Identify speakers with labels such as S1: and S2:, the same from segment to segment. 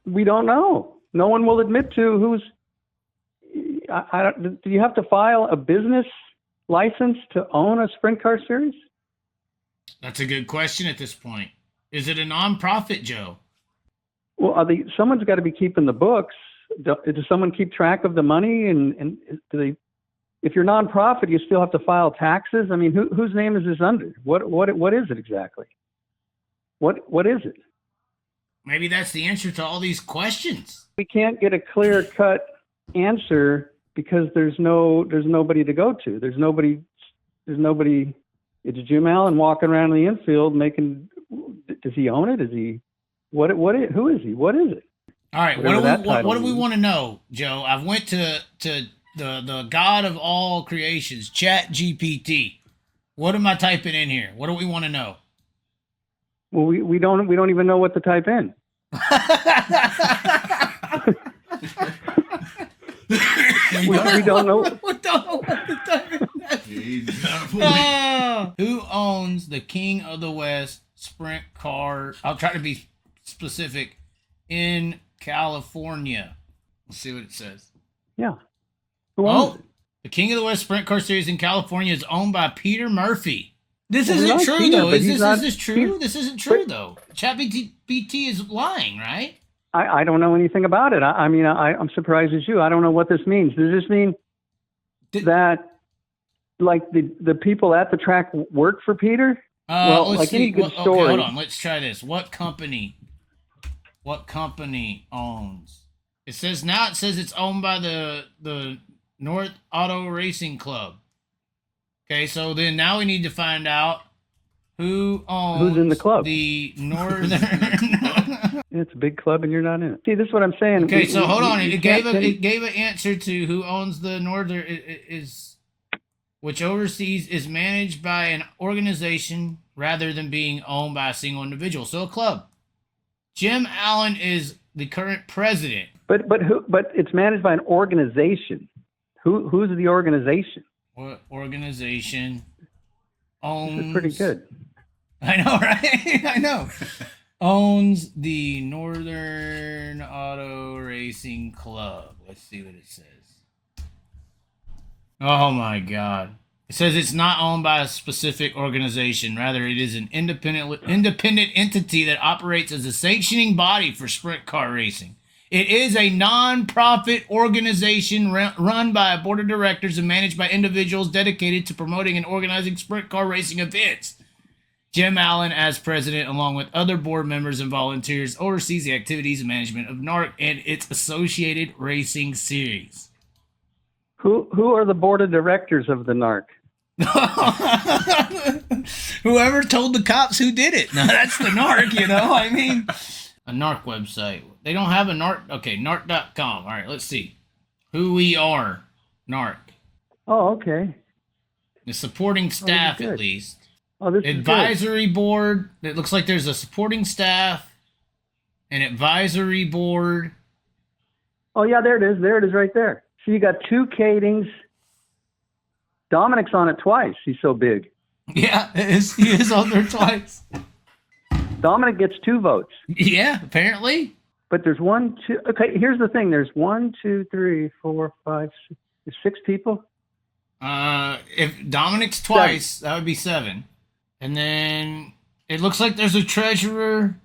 S1: We don't know. No one will admit to who's. Do you have to file a business license to own a sprint car series?
S2: That's a good question at this point. Is it a nonprofit, Joe?
S1: Well, someone's got to be keeping the books. Does someone keep track of the money? And do they? If you're nonprofit, you still have to file taxes. I mean, whose name is this under? What is it exactly? What is it?
S2: Maybe that's the answer to all these questions.
S1: We can't get a clear-cut answer because there's nobody to go to. There's nobody. It's Jim Allen walking around in the infield making. Does he own it? Is he? Who is he? What is it?
S2: All right. What do we want to know, Joe? I've went to the God of all creations, Chat GPT. What am I typing in here? What do we want to know?
S1: Well, we don't even know what to type in. we don't know.
S2: We don't know what to type in. Who owns the King of the West sprint car? I'll try to be specific. In California. Let's see what it says.
S1: Yeah. Who owns it?
S2: The King of the West sprint car series in California is owned by Peter Murphy. This isn't true, though. Is this true? This isn't true, though. ChatGPT is lying, right?
S1: I don't know anything about it. I'm surprised as you. I don't know what this means. Does this mean that, like, the people at the track work for Peter? Any good story.
S2: Okay, hold on. Let's try this. What company owns? It says it's owned by the North Auto Racing Club. Okay, so then now we need to find out who's
S1: in the club.
S2: The Northern.
S1: It's a big club and you're not in it. See, this is what I'm saying.
S2: Okay, so hold on. It gave an answer to who owns the Northern which overseas is managed by an organization rather than being owned by a single individual. So a club. Jim Allen is the current president.
S1: But it's managed by an organization. Who's the organization?
S2: What organization owns?
S1: This is pretty good.
S2: I know, right? I know. Owns the Northern Auto Racing Club. Let's see what it says. Oh my God. It says it's not owned by a specific organization. Rather, it is an independent entity that operates as a sanctioning body for sprint car racing. It is a non-profit organization run by a board of directors and managed by individuals dedicated to promoting and organizing sprint car racing events. Jim Allen, as president, along with other board members and volunteers, oversees the activities and management of NARC and its associated racing series.
S1: Who are the board of directors of the NARC?
S2: Whoever told the cops who did it. No, that's the NARC, I mean, a NARC website. They don't have a NARC. Okay, NARC.com. All right, let's see. Who we are, NARC.
S1: Oh, okay.
S2: The supporting staff, at least.
S1: Oh, this
S2: advisory board. It looks like there's a supporting staff, an advisory board.
S1: Oh, yeah, there it is. There it is right there. So you got two Kadings. Dominic's on it twice. He's so big.
S2: Yeah, he is on there twice.
S1: Dominic gets 2 votes.
S2: Yeah, apparently.
S1: But there's 1, 2. Okay, here's the thing. There's 1, 2, 3, 4, 5, 6 people.
S2: If Dominic's twice, 7. That would be 7. And then it looks like there's a treasurer,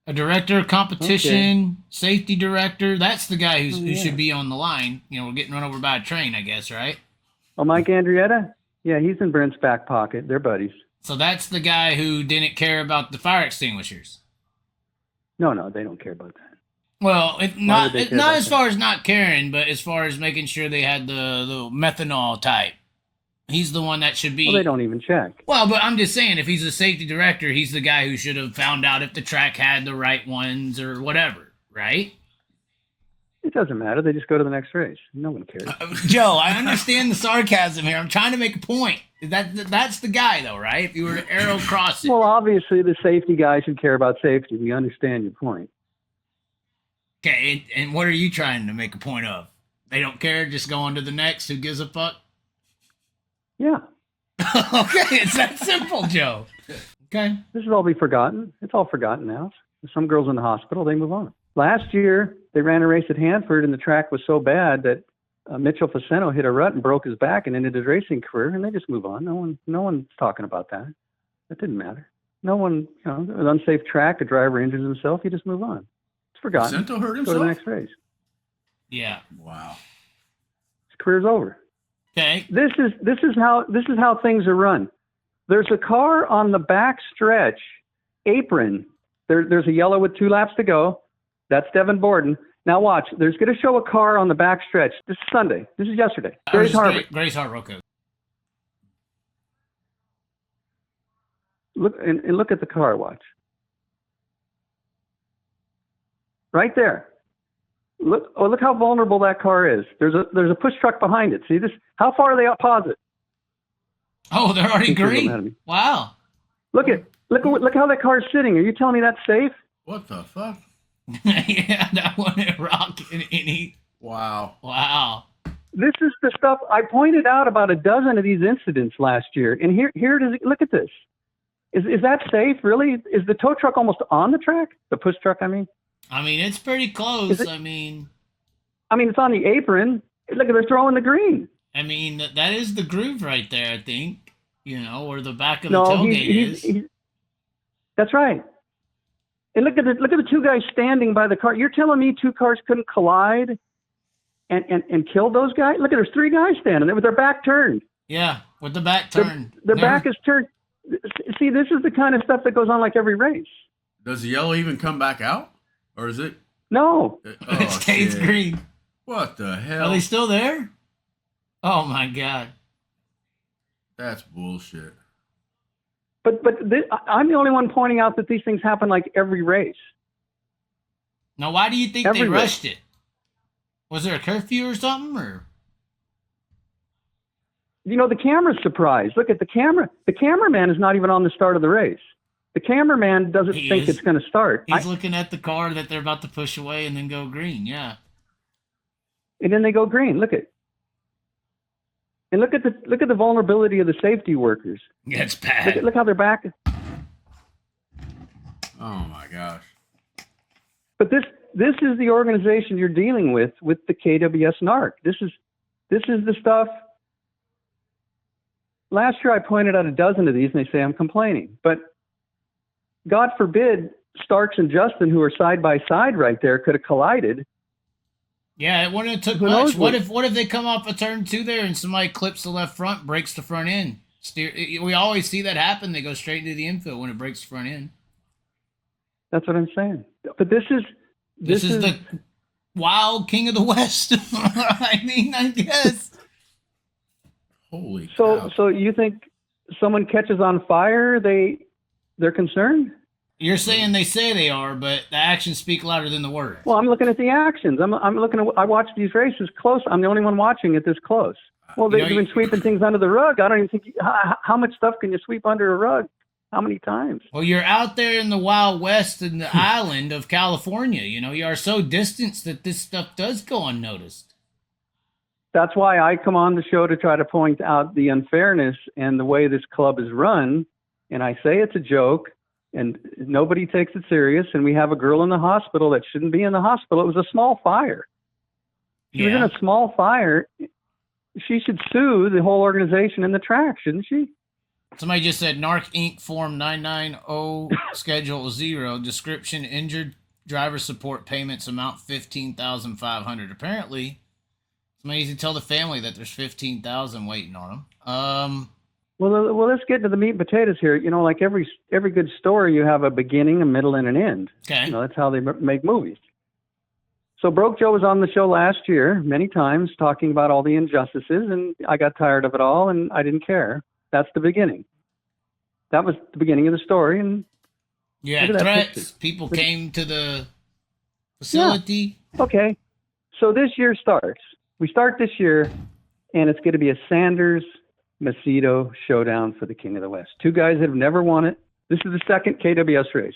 S2: a director of competition, safety director. That's the guy who should be on the line. We're getting run over by a train, I guess, right?
S1: Oh, Mike Andrietta? Yeah, he's in Brent's back pocket. They're buddies.
S2: So that's the guy who didn't care about the fire extinguishers.
S1: No, they don't care about that.
S2: Well, not as far as not caring, but as far as making sure they had the methanol type. He's the one that should be.
S1: Well, they don't even check.
S2: Well, but I'm just saying, if he's a safety director, he's the guy who should have found out if the track had the right ones or whatever, right?
S1: It doesn't matter. They just go to the next race. No one cares.
S2: Joe, I understand the sarcasm here. I'm trying to make a point. That's the guy, though, right? If you were to arrow cross it.
S1: Well, obviously, the safety guy should care about safety. We understand your point.
S2: Okay, and what are you trying to make a point of? They don't care, just go on to the next. Who gives a fuck?
S1: Yeah.
S2: Okay, it's that simple, Joe. Okay.
S1: This will all be forgotten. It's all forgotten now. If some girl's in the hospital, they move on. Last year, they ran a race at Hanford, and the track was so bad that Mitchell Faceno hit a rut and broke his back and ended his racing career, and they just move on. No one's talking about that. That didn't matter. No one, an unsafe track, a driver injures himself, you just move on. It's forgotten.
S3: Facento hurt himself?
S1: Go to the next race.
S2: Yeah.
S3: Wow.
S1: His career's over.
S2: Okay.
S1: This is how things are run. There's a car on the back stretch apron. There's a yellow with 2 laps to go. That's Devin Borden. Now watch. There's going to show a car on the back stretch. This is Sunday. This is yesterday. Grace Harbor.
S2: Grace Harbor. Okay.
S1: Look and look at the car. Watch. Right there. Look how vulnerable that car is. There's a push truck behind it. See this? How far are they opposite?
S2: Oh, they're already green. Wow.
S1: Look how that car's sitting. Are you telling me that's safe?
S3: What the fuck?
S2: Yeah, that one ain't rocking any.
S3: Wow.
S1: This is the stuff I pointed out about a dozen of these incidents last year, and here it is. Look at this. Is that safe? Really? Is the tow truck almost on the track? The push truck, I mean.
S2: I mean, it's pretty close. I mean,
S1: it's on the apron. Look, they're throwing the green.
S2: I mean, that is the groove right there, I think. Where the back of the tailgate is.
S1: That's right. And look at the 2 guys standing by the car. You're telling me 2 cars couldn't collide and kill those guys? Look, there's 3 guys standing there with their back turned.
S2: Yeah, with the back turned.
S1: Their back is turned. See, this is the kind of stuff that goes on like every race.
S3: Does the yellow even come back out? Or is it?
S1: No.
S2: It stays green.
S3: What the hell?
S2: Are they still there? Oh, my God.
S3: That's bullshit.
S1: But I'm the only one pointing out that these things happen like every race.
S2: Now, why do you think they rushed it? Was there a curfew or something? Or?
S1: The camera's surprised. Look at the camera. The cameraman is not even on the start of the race. The cameraman doesn't think it's going to start.
S2: He's looking at the car that they're about to push away and then go green. Yeah.
S1: And then they go green. Look at the vulnerability of the safety workers.
S2: Yeah, it's bad.
S1: Look how they're back.
S3: Oh my gosh.
S1: But this is the organization you're dealing with the KWS NARC. This is the stuff. Last year I pointed out a dozen of these and they say I'm complaining. But God forbid Starks and Justin, who are side by side right there, could have collided.
S2: Yeah, it wouldn't have took much. What if they come off a turn 2 there and somebody clips the left front, breaks the front end? We always see that happen. They go straight into the infield when it breaks the front end.
S1: That's what I'm saying. But this is
S2: the wild king of the West. I mean, I guess.
S3: Holy cow.
S1: So you think someone catches on fire, they're concerned?
S2: You're saying they say they are, but the actions speak louder than the words.
S1: Well, I'm looking at the actions. I watch these races close. I'm the only one watching it this close. Well, they've been sweeping things under the rug. I don't even think how much stuff can you sweep under a rug? How many times?
S2: Well, you're out there in the Wild West in the island of California. You are so distanced that this stuff does go unnoticed.
S1: That's why I come on the show to try to point out the unfairness and the way this club is run. And I say it's a joke. And nobody takes it serious. And we have a girl in the hospital that shouldn't be in the hospital. It was a small fire. She was in a small fire. She should sue the whole organization and the track, shouldn't she?
S2: Somebody just said NARC Inc. Form 990 Schedule 0. Description: injured driver support payments amount $15,500. Apparently, somebody needs to tell the family that there's $15,000 waiting on them.
S1: Well, let's get to the meat and potatoes here. Like every good story, you have a beginning, a middle, and an end.
S2: Okay.
S1: That's how they make movies. So Broke Joe was on the show last year many times talking about all the injustices, and I got tired of it all, and I didn't care. That's the beginning. That was the beginning of the story. And
S2: threats. People came to the facility.
S1: Yeah. Okay. So this year starts. We start this year, and it's going to be a Sanders-Macedo showdown for the King of the West. 2 guys that have never won it. This is the second KWS race.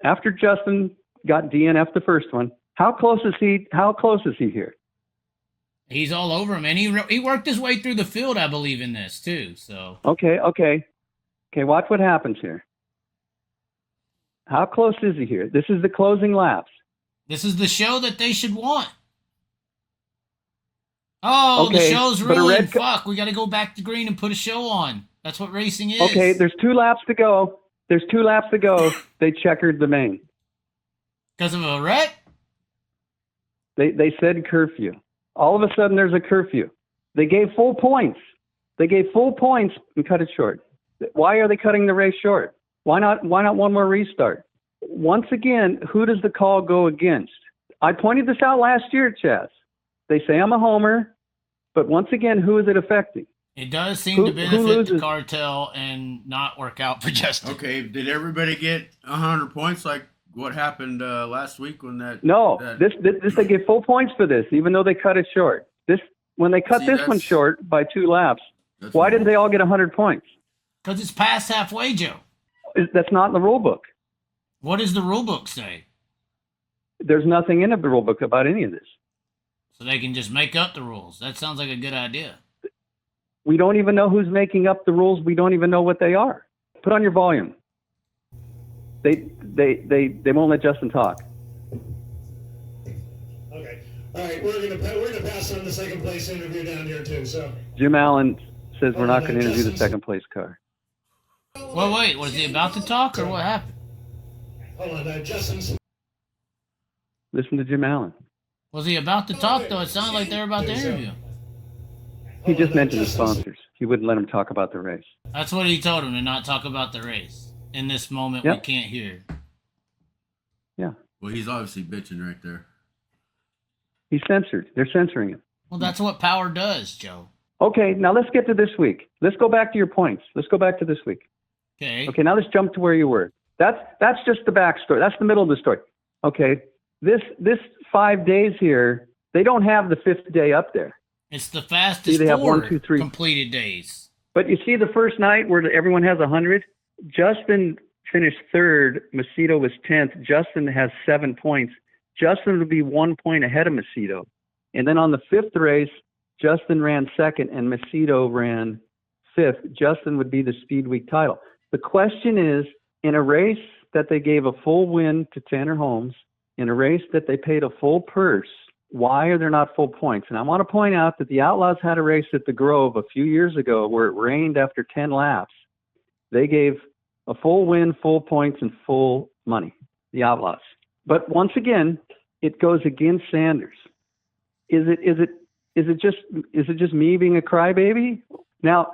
S1: After Justin got DNF the first one, how close is he here?
S2: He's all over him, and he worked his way through the field, I believe, in this too. So
S1: okay. Watch what happens here. How close is he here? This is the closing laps.
S2: This is the show that they should want. Oh,
S1: Okay,
S2: the show's
S1: but a
S2: ruined.
S1: red
S2: Fuck, we got to go back to green and put a show on. That's what racing is.
S1: Okay, there's 2 laps to go. They checkered the main.
S2: Because of a wreck?
S1: They said curfew. All of a sudden, there's a curfew. They gave full points. And cut it short. Why are they cutting the race short? Why not one more restart? Once again, who does the call go against? I pointed this out last year, Chaz. They say I'm a homer, but once again, who is it affecting?
S2: It does seem to benefit the cartel and not work out for Justin.
S3: Okay, did everybody get 100 points like what happened last week when that?
S1: No, this they give full points for this, even though they cut it short. When they cut this one short by 2 laps, why didn't they all get 100 points?
S2: Because it's past halfway, Joe.
S1: That's not in the rule book.
S2: What does the rule book say?
S1: There's nothing in the rule book about any of this.
S2: So they can just make up the rules. That sounds like a good idea.
S1: We don't even know who's making up the rules. We don't even know what they are. Put on your volume. They won't let Justin talk.
S4: Okay. All right. We're gonna pass on the second place interview down here too. So
S1: Jim Allen says we're not going to interview the second place car.
S2: Well, wait. Was he about to talk or what happened?
S4: Hold on, Justin.
S1: Listen to Jim Allen.
S2: Was he about to talk though? It sounded like they were about to interview.
S1: He just mentioned the sponsors. He wouldn't let him talk about the race.
S2: That's what he told him, to not talk about the race. In this moment, we can't hear.
S1: Yeah.
S3: Well, he's obviously bitching right there.
S1: He's censored. They're censoring him.
S2: Well, that's what power does, Joe.
S1: Okay, now let's get to this week. Let's go back to your points. Let's go back to this week.
S2: Okay.
S1: Okay, now let's jump to where you were. That's just the backstory. That's the middle of the story. Okay, this 5 days here, they don't have the 5th day up there.
S2: It's the fastest
S1: they have
S2: 4
S1: 1, 2, 3
S2: completed days.
S1: But you see the first night where everyone has 100? Justin finished 3rd. Macedo was 10th. Justin has 7 points. Justin would be 1 point ahead of Macedo. And then on the 5th race, Justin ran 2nd and Macedo ran 5th. Justin would be the Speed Week title. The question is, in a race that they gave a full win to Tanner Holmes, in a race that they paid a full purse, why are there not full points? And I want to point out that the Outlaws had a race at the Grove a few years ago where it rained after 10 laps. They gave a full win, full points, and full money, the Outlaws. But once again, it goes against Sanders. Is it just me being a crybaby? Now,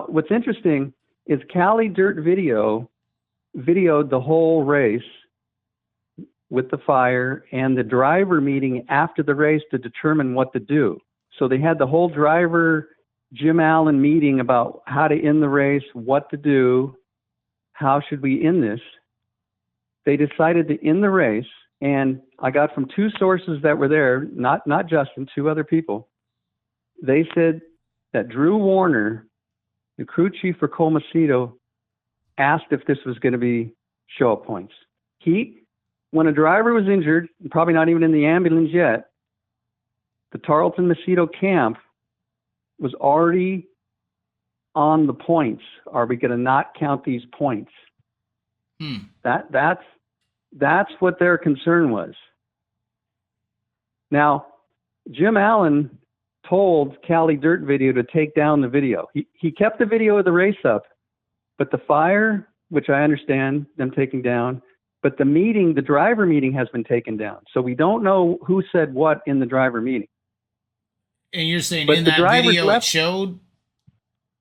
S1: what's interesting is Cali Dirt videoed the whole race with the fire and the driver meeting after the race to determine what to do. So they had the whole driver Jim Allen meeting about how to end the race, what to do, how should we end this. They decided to end the race, and I got from 2 sources that were there, not Justin, 2 other people. They said that Drew Warner, the crew chief for Cole Macedo, asked if this was going to be show-up points. When a driver was injured, probably not even in the ambulance yet, the Tarleton Macedo camp was already on the points. Are we going to not count these points? That's what their concern was. Now, Jim Allen told Cali Dirt Video to take down the video. He kept the video of the race up, but the fire, which I understand them taking down, but the driver meeting has been taken down. So we don't know who said what in the driver meeting.
S2: And you're saying in that video it showed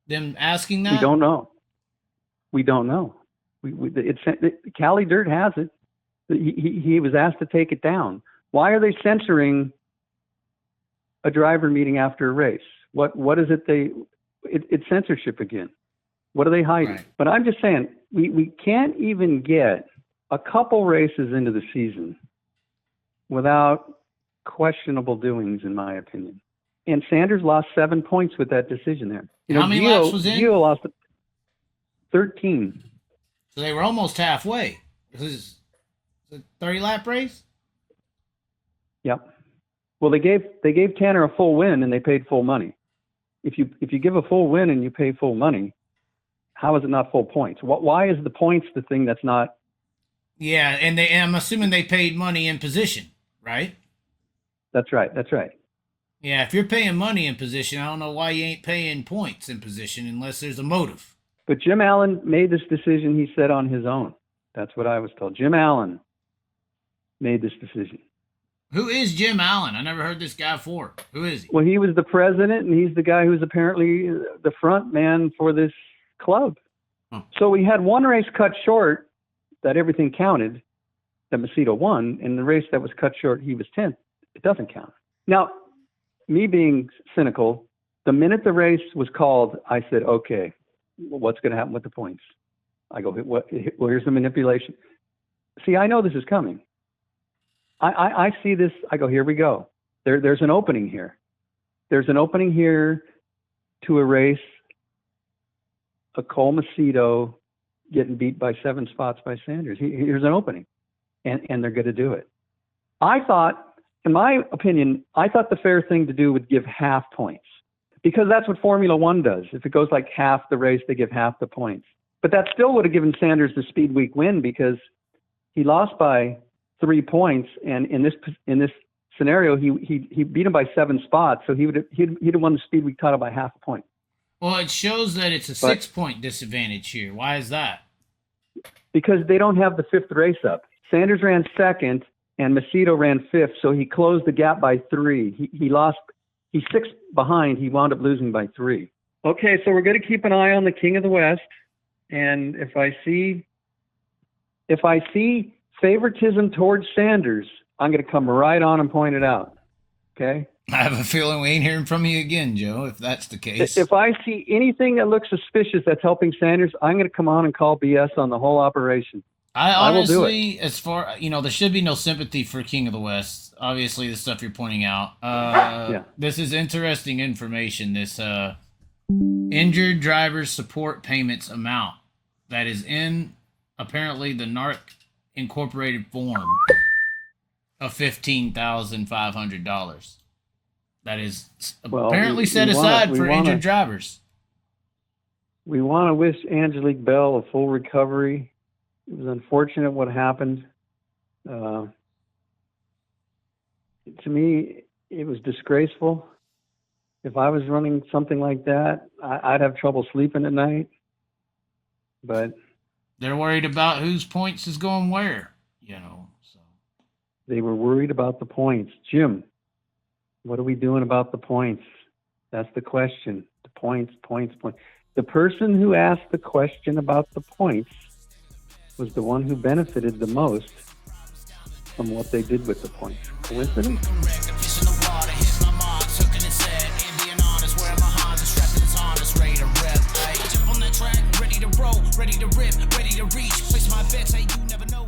S2: them asking that?
S1: We don't know. Cali Dirt has it. He was asked to take it down. Why are they censoring a driver meeting after a race? What is it it's censorship again. What are they hiding? Right. But I'm just saying, we can't even get a couple races into the season without questionable doings, in my opinion. And Sanders lost 7 points with that decision there.
S2: How many laps was in?
S1: Gio lost 13.
S2: So they were almost halfway. This is a 30-lap race?
S1: Yep. Well, they gave Tanner a full win and they paid full money. If you give a full win and you pay full money, how is it not full points? Why is the points the thing that's not?
S2: Yeah, and I'm assuming they paid money in position, right?
S1: That's right. That's right.
S2: Yeah, if you're paying money in position, I don't know why you ain't paying points in position unless there's a motive.
S1: But Jim Allen made this decision, he said, on his own. That's what I was told. Jim Allen made this decision.
S2: Who is Jim Allen? I never heard this guy before. Who is he?
S1: Well, he was the president, and he's the guy who's apparently the front man for this club.
S3: Huh.
S1: So we had one race cut short that everything counted, that Macedo won, and the race that was cut short, he was 10th. It doesn't count. Now, me being cynical, the minute the race was called, I said, okay, what's going to happen with the points? I go, well, here's the manipulation. See, I know this is coming. I see this. I go, here we go. There's an opening here. There's an opening here to erase a Cole Macedo getting beat by 7 spots by Sanders. Here's an opening, and they're going to do it. I thought, in my opinion, I thought the fair thing to do would give half points, because that's what Formula One does. If it goes like half the race, they give half the points. But that still would have given Sanders the Speed Week win, because he lost by 3 points, and in this scenario, he beat him by 7 spots, so he'd have won the Speed Week title by half a point.
S2: Well, it shows that it's a 6-point disadvantage here. Why is that?
S1: Because they don't have the 5th race up. Sanders ran 2nd, and Macedo ran 5th, so he closed the gap by 3. He lost. He's 6 behind. He wound up losing by 3. Okay, so we're going to keep an eye on the King of the West, and if I see favoritism towards Sanders, I'm going to come right on and point it out. Okay?
S2: I have a feeling we ain't hearing from you again, Joe, if that's the case.
S1: If I see anything that looks suspicious that's helping Sanders, I'm going to come on and call BS on the whole operation.
S2: I honestly, as far, there should be no sympathy for King of the West. Obviously, the stuff you're pointing out.
S1: Yeah.
S2: This is interesting information. This injured driver support payments amount that is in, apparently, the NARC incorporated form of $15,500. That is apparently set aside for injured drivers.
S1: We want to wish Angelique Bell a full recovery. It was unfortunate what happened. To me, it was disgraceful. If I was running something like that, I'd have trouble sleeping at night. But
S2: they're worried about whose points is going where, So
S1: they were worried about the points. Jim, what are we doing about the points? That's the question. The points. The person who asked the question about the points was the one who benefited the most from what they did with the points. Coincidence?
S5: Ready to rip, ready to reach, place my bets, hey, you never know.